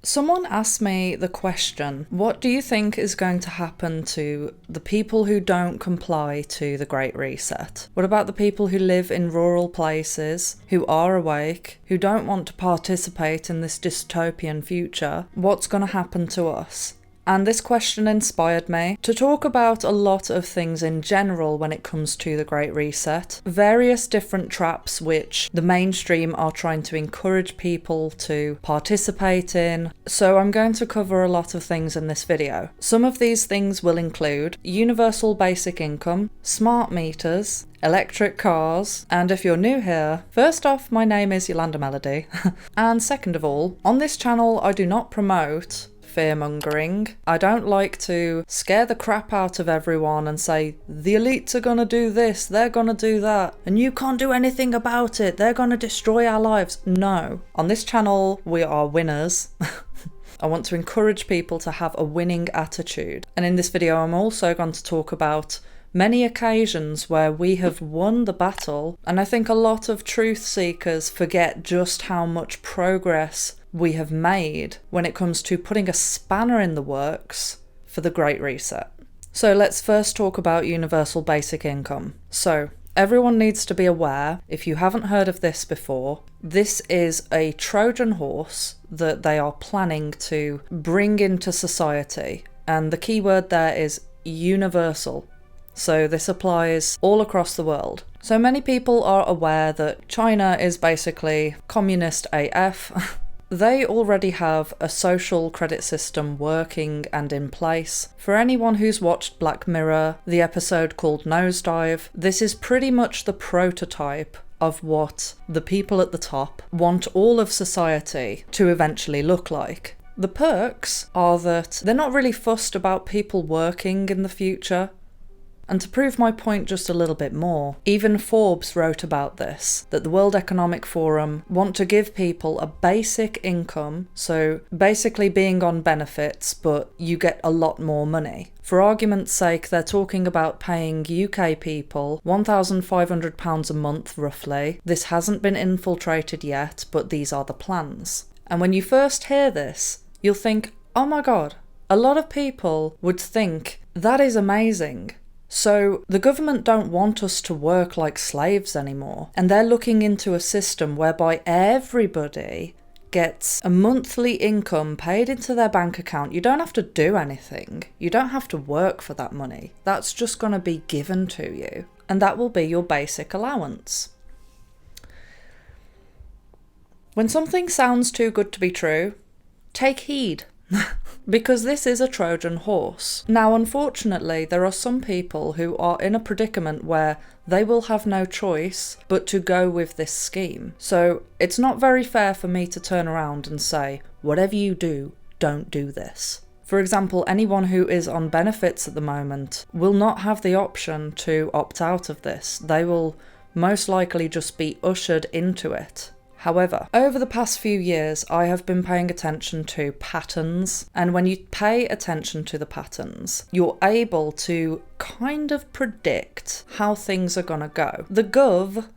Someone asked me the question, what do you think is going to happen to the people who don't comply to the Great Reset? What about the people who live in rural places, who are awake, who don't want to participate in this dystopian future? What's going to happen to us? And this question inspired me to talk about a lot of things in general when it comes to the Great Reset. Various different traps which the mainstream are trying to encourage people to participate in. So I'm going to cover a lot of things in this video. Some of these things will include universal basic income, smart meters, electric cars, and if you're new here, first off, my name is iOLANDE Melody. And second of all, on this channel I do not promote fear-mongering. I don't like to scare the crap out of everyone and say, the elites are gonna do this, they're gonna do that, and you can't do anything about it, they're gonna destroy our lives. No. On this channel, we are winners. I want to encourage people to have a winning attitude. And in this video, I'm also going to talk about many occasions where we have won the battle, and I think a lot of truth seekers forget just how much progress we have made when it comes to putting a spanner in the works for the Great Reset. So let's first talk about universal basic income. So everyone needs to be aware, if you haven't heard of this before, this is a Trojan horse that they are planning to bring into society. And the key word there is universal. So this applies all across the world. So many people are aware that China is basically communist AF. They already have a social credit system working and in place. For anyone who's watched Black Mirror, the episode called Nosedive, this is pretty much the prototype of what the people at the top want all of society to eventually look like. The perks are that they're not really fussed about people working in the future. And to prove my point just a little bit more, even Forbes wrote about this, that the World Economic Forum want to give people a basic income, so basically being on benefits, but you get a lot more money. For argument's sake, they're talking about paying UK people £1,500 a month roughly. This hasn't been infiltrated yet, but these are the plans. And when you first hear this, you'll think, oh my god, a lot of people would think that is amazing. So the government don't want us to work like slaves anymore, and they're looking into a system whereby everybody gets a monthly income paid into their bank account. You don't have to do anything. You don't have to work for that money. That's just going to be given to you, and that will be your basic allowance. When something sounds too good to be true, take heed. Because this is a Trojan horse. Now, unfortunately, there are some people who are in a predicament where they will have no choice but to go with this scheme. So it's not very fair for me to turn around and say, whatever you do, don't do this. For example, anyone who is on benefits at the moment will not have the option to opt out of this. They will most likely just be ushered into it. However, over the past few years, I have been paying attention to patterns, and when you pay attention to the patterns, you're able to kind of predict how things are gonna go. The Gov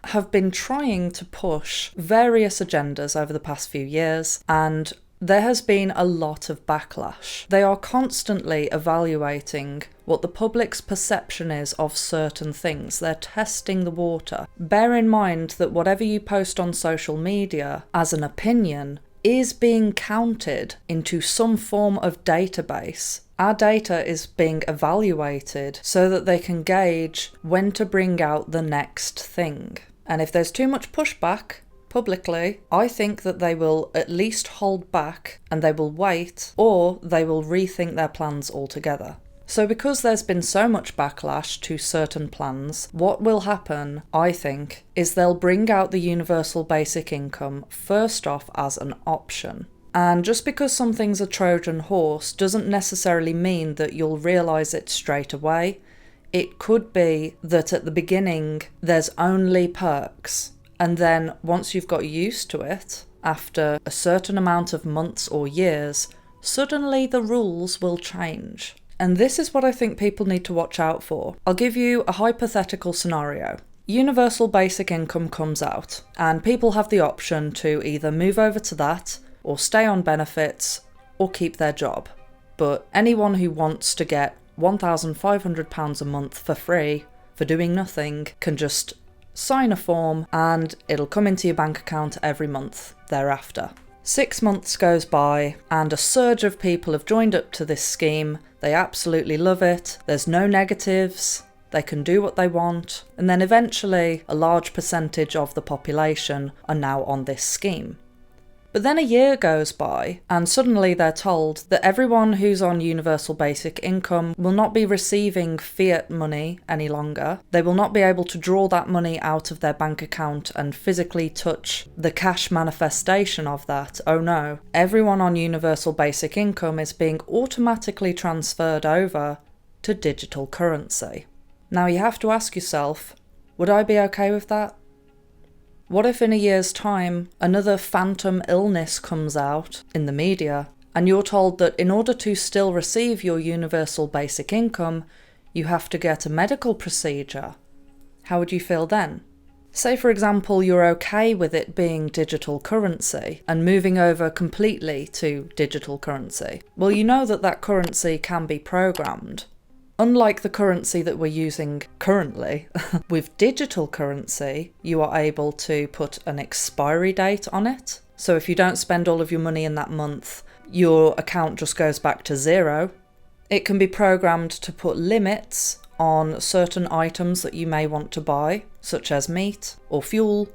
have been trying to push various agendas over the past few years, and there has been a lot of backlash. They are constantly evaluating what the public's perception is of certain things. They're testing the water. Bear in mind that whatever you post on social media as an opinion is being counted into some form of database. Our data is being evaluated so that they can gauge when to bring out the next thing. And if there's too much pushback publicly, I think that they will at least hold back and they will wait, or they will rethink their plans altogether. So because there's been so much backlash to certain plans, what will happen, I think, is they'll bring out the universal basic income first off as an option. And just because something's a Trojan horse doesn't necessarily mean that you'll realise it straight away. It could be that at the beginning there's only perks, and then once you've got used to it, after a certain amount of months or years, suddenly the rules will change. And this is what I think people need to watch out for. I'll give you a hypothetical scenario. Universal basic income comes out, and people have the option to either move over to that, or stay on benefits, or keep their job. But anyone who wants to get £1,500 a month for free for doing nothing can just sign a form and it'll come into your bank account every month thereafter. 6 months goes by and a surge of people have joined up to this scheme. They absolutely love it. There's no negatives. They can do what they want. And then eventually a large percentage of the population are now on this scheme. But then a year goes by and suddenly they're told that everyone who's on universal basic income will not be receiving fiat money any longer. They will not be able to draw that money out of their bank account and physically touch the cash manifestation of that. Oh no, everyone on universal basic income is being automatically transferred over to digital currency. Now you have to ask yourself, would I be okay with that? What if in a year's time another phantom illness comes out in the media and you're told that in order to still receive your universal basic income, you have to get a medical procedure? How would you feel then? Say for example you're okay with it being digital currency and moving over completely to digital currency. Well, you know that currency can be programmed. Unlike the currency that we're using currently, with digital currency, you are able to put an expiry date on it. So if you don't spend all of your money in that month, your account just goes back to zero. It can be programmed to put limits on certain items that you may want to buy, such as meat or fuel,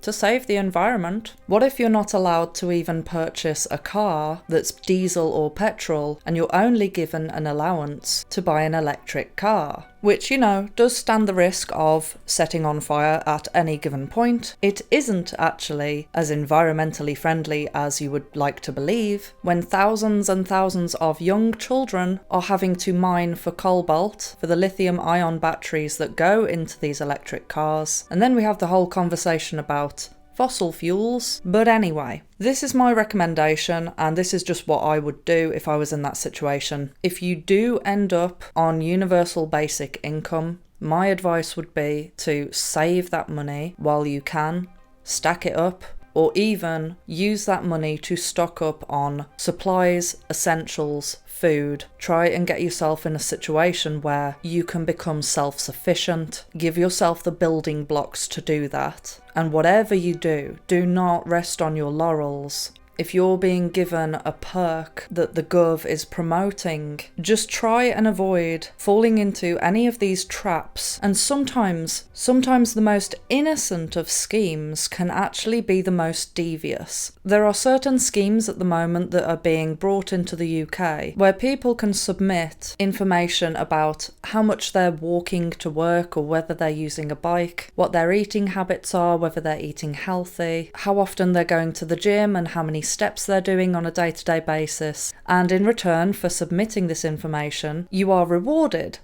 to save the environment. What if you're not allowed to even purchase a car that's diesel or petrol and you're only given an allowance to buy an electric car? Which, does stand the risk of setting on fire at any given point. It isn't actually as environmentally friendly as you would like to believe, when thousands and thousands of young children are having to mine for cobalt, for the lithium-ion batteries that go into these electric cars. And then we have the whole conversation about fossil fuels. But anyway, this is my recommendation and this is just what I would do if I was in that situation. If you do end up on universal basic income, my advice would be to save that money while you can, stack it up, or even use that money to stock up on supplies, essentials, food. Try and get yourself in a situation where you can become self-sufficient. Give yourself the building blocks to do that. And whatever you do, do not rest on your laurels. If you're being given a perk that the Gov is promoting, just try and avoid falling into any of these traps. And sometimes the most innocent of schemes can actually be the most devious. There are certain schemes at the moment that are being brought into the UK where people can submit information about how much they're walking to work or whether they're using a bike, what their eating habits are, whether they're eating healthy, how often they're going to the gym and how many steps they're doing on a day-to-day basis. And in return for submitting this information, you are rewarded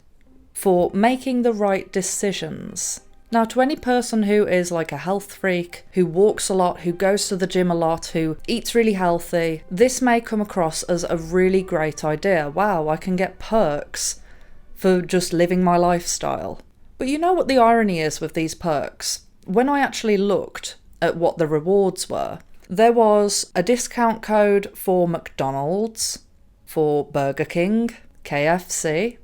for making the right decisions. Now, to any person who is like a health freak, who walks a lot, who goes to the gym a lot, who eats really healthy, this may come across as a really great idea. Wow, I can get perks for just living my lifestyle. But you know what the irony is with these perks? When I actually looked at what the rewards were, there was a discount code for McDonald's, for Burger King, KFC.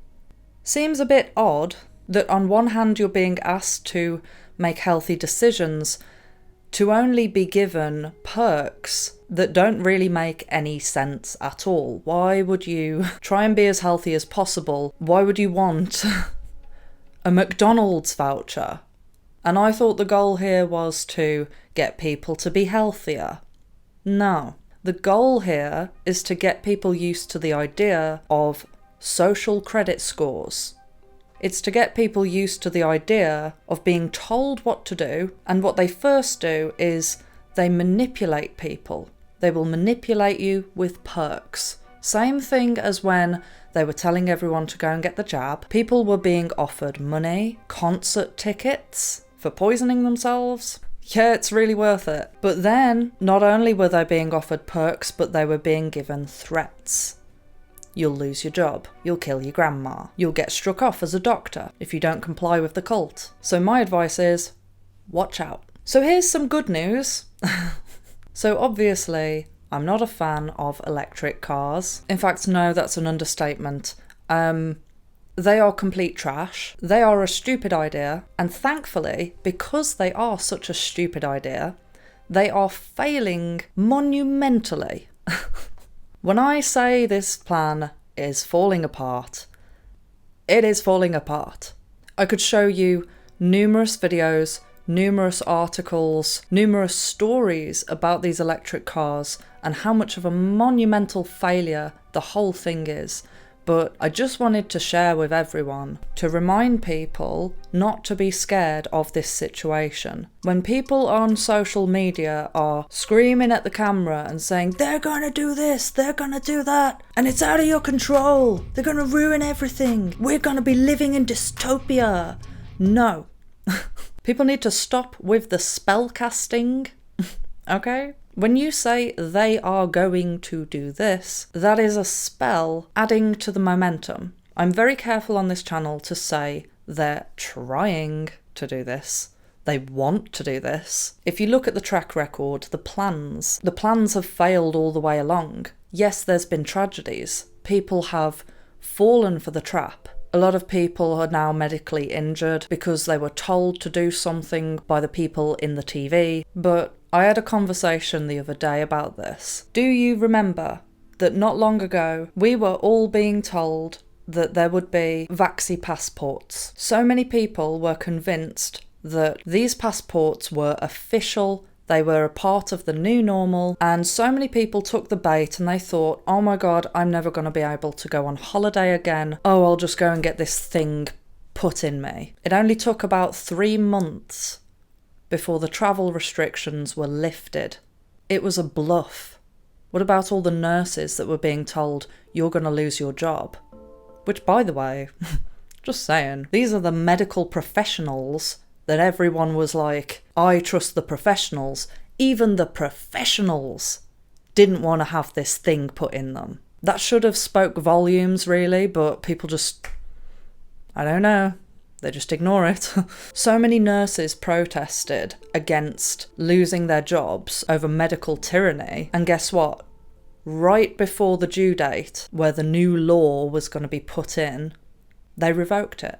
Seems a bit odd that on one hand you're being asked to make healthy decisions to only be given perks that don't really make any sense at all. Why would you try and be as healthy as possible? Why would you want a McDonald's voucher? And I thought the goal here was to get people to be healthier. No, the goal here is to get people used to the idea of social credit scores. It's to get people used to the idea of being told what to do, and what they first do is they manipulate people. They will manipulate you with perks. Same thing as when they were telling everyone to go and get the jab. People were being offered money, concert tickets for poisoning themselves. Yeah, it's really worth it. But then, not only were they being offered perks, but they were being given threats. You'll lose your job. You'll kill your grandma. You'll get struck off as a doctor if you don't comply with the cult. So my advice is, watch out. So here's some good news. So obviously, I'm not a fan of electric cars. In fact, no, that's an understatement. They are complete trash. They are a stupid idea. And thankfully, because they are such a stupid idea, they are failing monumentally. When I say this plan is falling apart, it is falling apart. I could show you numerous videos, numerous articles, numerous stories about these electric cars and how much of a monumental failure the whole thing is. But I just wanted to share with everyone to remind people not to be scared of this situation. When people on social media are screaming at the camera and saying, they're gonna do this, they're gonna do that, and it's out of your control, they're gonna ruin everything, we're gonna be living in dystopia. No. People need to stop with the spell casting, okay? When you say they are going to do this, that is a spell adding to the momentum. I'm very careful on this channel to say they're trying to do this. They want to do this. If you look at the track record, the plans have failed all the way along. Yes, there's been tragedies. People have fallen for the trap. A lot of people are now medically injured because they were told to do something by the people in the TV, but I had a conversation the other day about this. Do you remember that not long ago we were all being told that there would be vaccine passports? So many people were convinced that these passports were official, they were a part of the new normal, and so many people took the bait and they thought, oh my god, I'm never going to be able to go on holiday again. Oh, I'll just go and get this thing put in me. It only took about 3 months before the travel restrictions were lifted. It was a bluff. What about all the nurses that were being told, you're going to lose your job? Which, by the way, just saying, these are the medical professionals that everyone was like, I trust the professionals. Even the professionals didn't want to have this thing put in them. That should have spoke volumes, really, but people just, I don't know. They just ignore it. So many nurses protested against losing their jobs over medical tyranny. And guess what? Right before the due date, where the new law was going to be put in, they revoked it.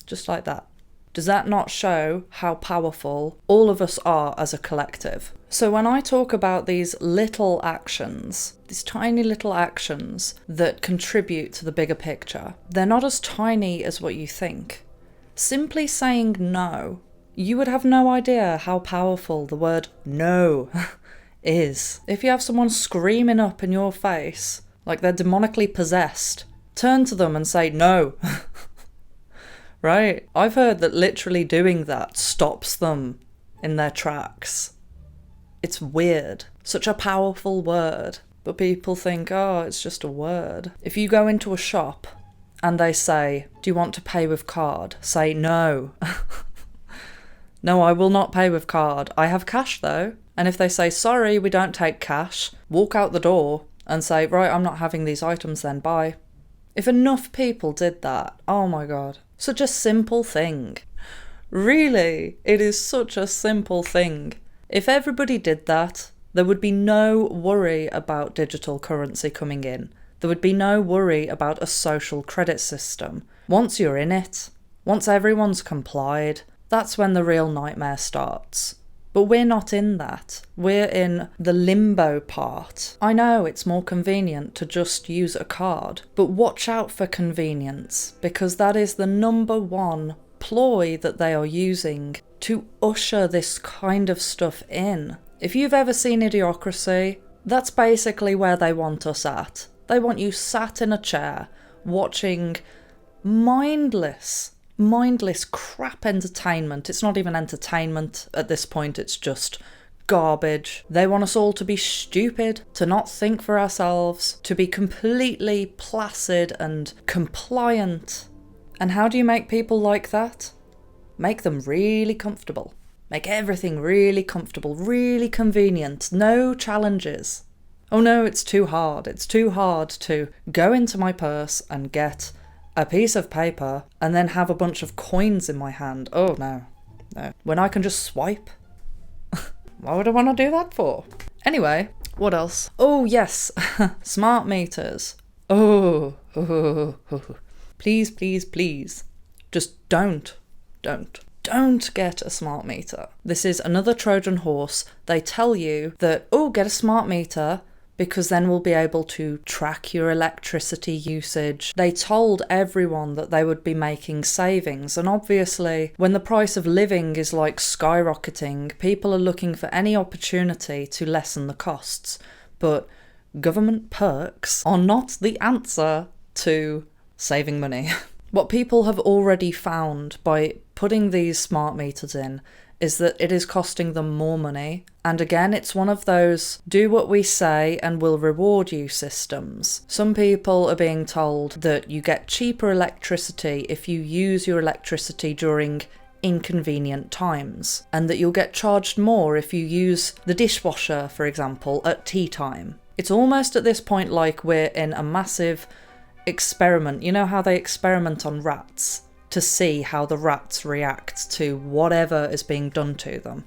Just like that. Does that not show how powerful all of us are as a collective? So when I talk about these little actions, these tiny little actions that contribute to the bigger picture, they're not as tiny as what you think. Simply saying no, you would have no idea how powerful the word no is. If you have someone screaming up in your face, like they're demonically possessed, turn to them and say no. Right? I've heard that literally doing that stops them in their tracks. It's weird. Such a powerful word. But people think, oh, it's just a word. If you go into a shop and they say, do you want to pay with card? Say no. No, I will not pay with card. I have cash though. And if they say, sorry, we don't take cash, walk out the door and say, right, I'm not having these items then, bye. If enough people did that, oh my god. Such a simple thing. Really, it is such a simple thing. If everybody did that, there would be no worry about digital currency coming in. There would be no worry about a social credit system. Once you're in it, once everyone's complied, that's when the real nightmare starts. But we're not in that. We're in the limbo part. I know it's more convenient to just use a card, but watch out for convenience, because that is the #1 ploy that they are using to usher this kind of stuff in. If you've ever seen Idiocracy, that's basically where they want us at. They want you sat in a chair, watching mindless crap entertainment. It's not even entertainment at this point, it's just garbage. They want us all to be stupid, to not think for ourselves, to be completely placid and compliant. And how do you make people like that? Make them really comfortable. Make everything really comfortable, really convenient, no challenges. Oh no, it's too hard. It's too hard to go into my purse and get a piece of paper and then have a bunch of coins in my hand. Oh no, no. When I can just swipe? Why would I want to do that for? Anyway, what else? Oh yes, smart meters. Oh, please, please, please. Just don't get a smart meter. This is another Trojan horse. They tell you that, oh, get a smart meter because then we'll be able to track your electricity usage. They told everyone that they would be making savings, and obviously when the price of living is like skyrocketing, people are looking for any opportunity to lessen the costs. But government perks are not the answer to saving money. What people have already found by putting these smart meters in is that it is costing them more money. And again, it's one of those do what we say and we'll reward you systems. Some people are being told that you get cheaper electricity if you use your electricity during inconvenient times, and that you'll get charged more if you use the dishwasher, for example, at tea time. It's almost at this point like we're in a massive experiment. You know how they experiment on rats to see how the rats react to whatever is being done to them?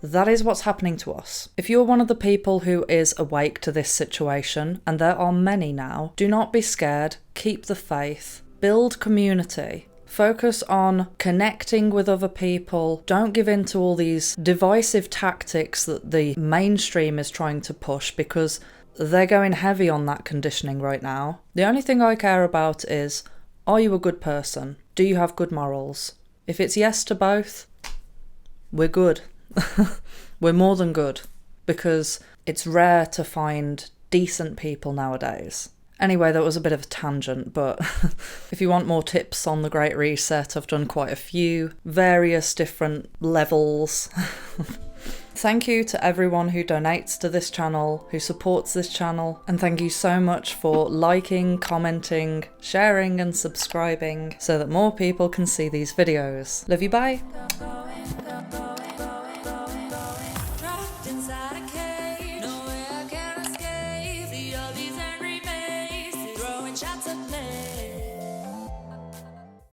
That is what's happening to us. If you're one of the people who is awake to this situation, and there are many now, do not be scared, keep the faith, build community, focus on connecting with other people, don't give in to all these divisive tactics that the mainstream is trying to push, because they're going heavy on that conditioning right now. The only thing I care about is, are you a good person? Do you have good morals? If it's yes to both, we're good. We're more than good, because it's rare to find decent people nowadays. Anyway, that was a bit of a tangent, but if you want more tips on the Great Reset, I've done quite a few, various different levels. Thank you to everyone who donates to this channel, who supports this channel, and thank you so much for liking, commenting, sharing and subscribing so that more people can see these videos. Love you, bye!